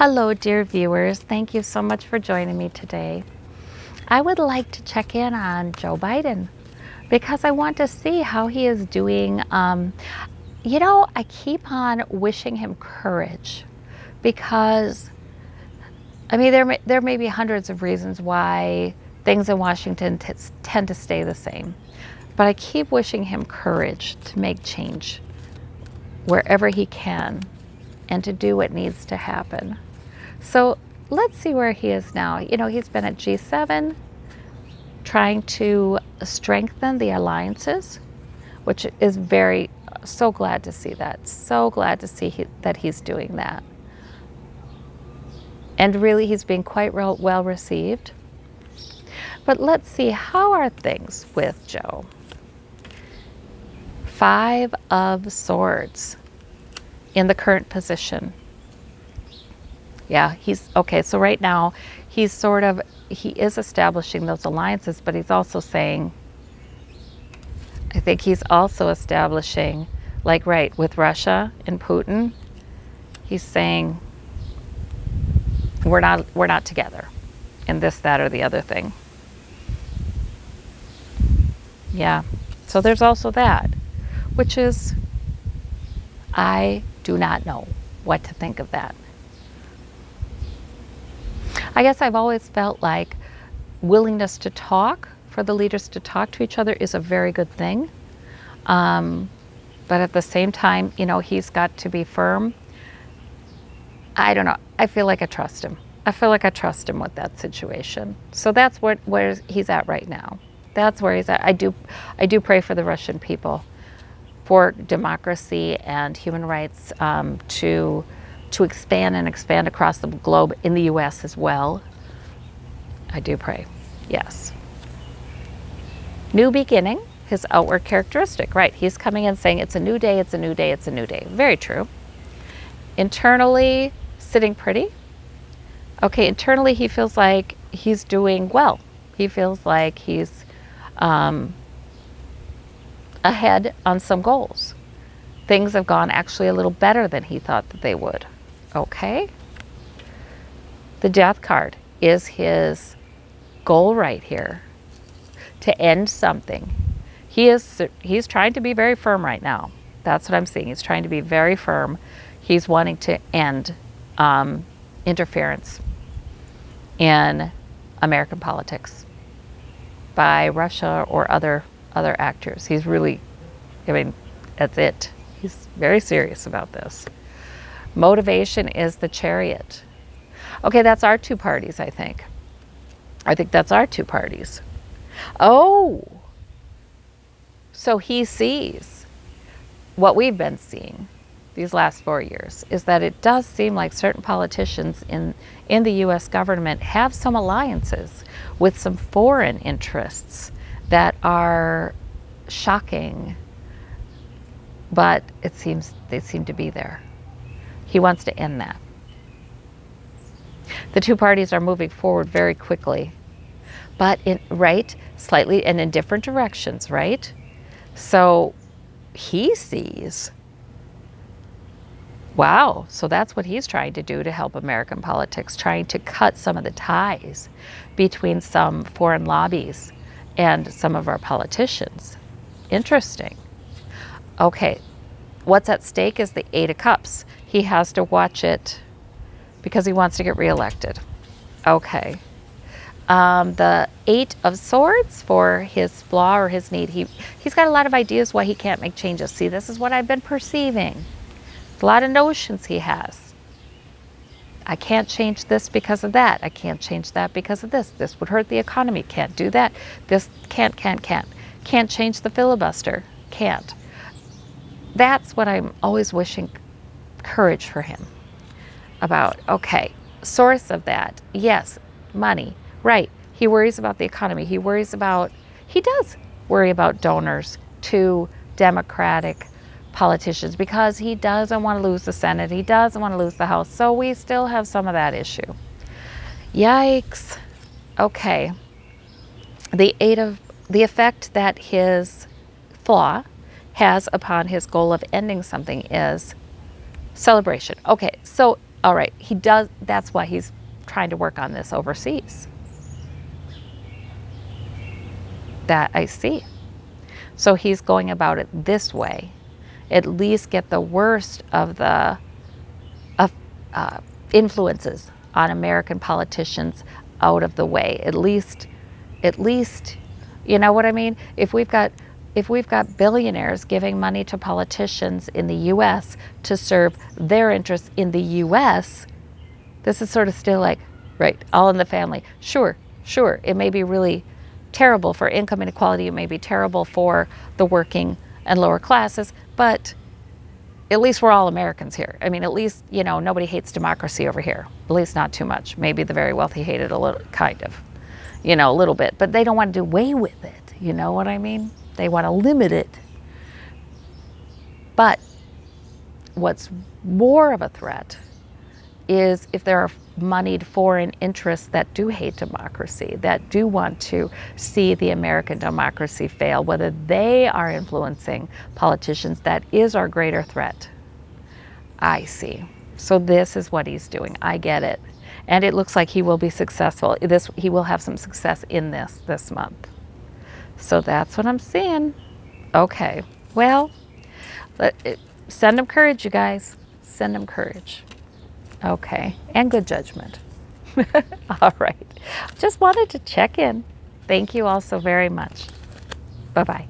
Hello, dear viewers. Thank you so much for joining me today. I would like to check in on Joe Biden because I want to see how he is doing. I keep on wishing him courage because, there may be hundreds of reasons why things in Washington tend to stay the same, but I keep wishing him courage to make change wherever he can and to do what needs to happen. So let's see where he is now. He's been at G7 trying to strengthen the alliances, which is so glad to see that. So glad to see that he's doing that. And really, he's being quite well received. But let's see, how are things with Joe? 5 of Swords in the current position. Yeah, so right now he is establishing those alliances, but he's also saying, I think he's also establishing, with Russia and Putin, he's saying, we're not together in this, that, or the other thing. Yeah, so there's also that, which is, I do not know what to think of that. I guess I've always felt like willingness to talk, for the leaders to talk to each other, is a very good thing. But at the same time, he's got to be firm. I don't know. I feel like I trust him. I feel like I trust him with that situation. So that's where he's at right now. That's where he's at. I do pray for the Russian people, for democracy and human rights to expand and expand across the globe, in the U.S. as well. I do pray, yes. New beginning, his outward characteristic, right? He's coming in saying it's a new day, it's a new day, it's a new day. Very true. Internally, sitting pretty. Okay, internally he feels like he's doing well. He feels like he's ahead on some goals. Things have gone actually a little better than he thought that they would. Okay. The Death card is his goal right here, to end something. He's trying to be very firm right now. That's what I'm seeing. He's trying to be very firm. He's wanting to end interference in American politics by Russia or other actors. He's really, that's it. He's very serious about this. Motivation is the Chariot. Okay, that's our 2 parties, I think. I think that's our 2 parties. Oh, so he sees what we've been seeing these last 4 years, is that it does seem like certain politicians in the U.S. government have some alliances with some foreign interests that are shocking, but they seem to be there. He wants to end that. The 2 parties are moving forward very quickly, but slightly and in different directions, right? So he sees, wow, so that's what he's trying to do to help American politics, trying to cut some of the ties between some foreign lobbies and some of our politicians. Interesting. Okay, what's at stake is the 8 of Cups. He has to watch it because he wants to get reelected. Okay. The 8 of Swords for his flaw or his need. He's got a lot of ideas why he can't make changes. See, this is what I've been perceiving. A lot of notions he has. I can't change this because of that. I can't change that because of this. This would hurt the economy. Can't do that. This can't. Can't change the filibuster. Can't. That's what I'm always wishing courage for him about. Okay, source of that. Yes, money. Right. He worries about the economy. He does worry about donors to Democratic politicians because he doesn't want to lose the Senate. He doesn't want to lose the House. So we still have some of that issue. Yikes. Okay. The effect that his flaw has upon his goal of ending something is celebration. Okay, so All right, he does, that's why he's trying to work on this overseas. That I see. So he's going about it this way. At least get the worst of the influences on American politicians out of the way. At least, you know what I mean? If we've got billionaires giving money to politicians in the U.S. to serve their interests in the U.S., this is sort of still like, right, all in the family. Sure, it may be really terrible for income inequality, it may be terrible for the working and lower classes, but at least we're all Americans here. I mean, at least, you know, nobody hates democracy over here. At least not too much. Maybe the very wealthy hate it a little, kind of, you know, a little bit, but they don't want to do away with it. You know what I mean? They want to limit it. But what's more of a threat is if there are moneyed foreign interests that do hate democracy, that do want to see the American democracy fail, whether they are influencing politicians, that is our greater threat. I see. So this is what he's doing. I get it. And it looks like he will be successful. He will have some success in this month. So that's what I'm seeing. Okay. Well, send him courage, you guys. Send him courage. Okay, and good judgment. All right, just wanted to check in. Thank you all so very much. Bye-bye.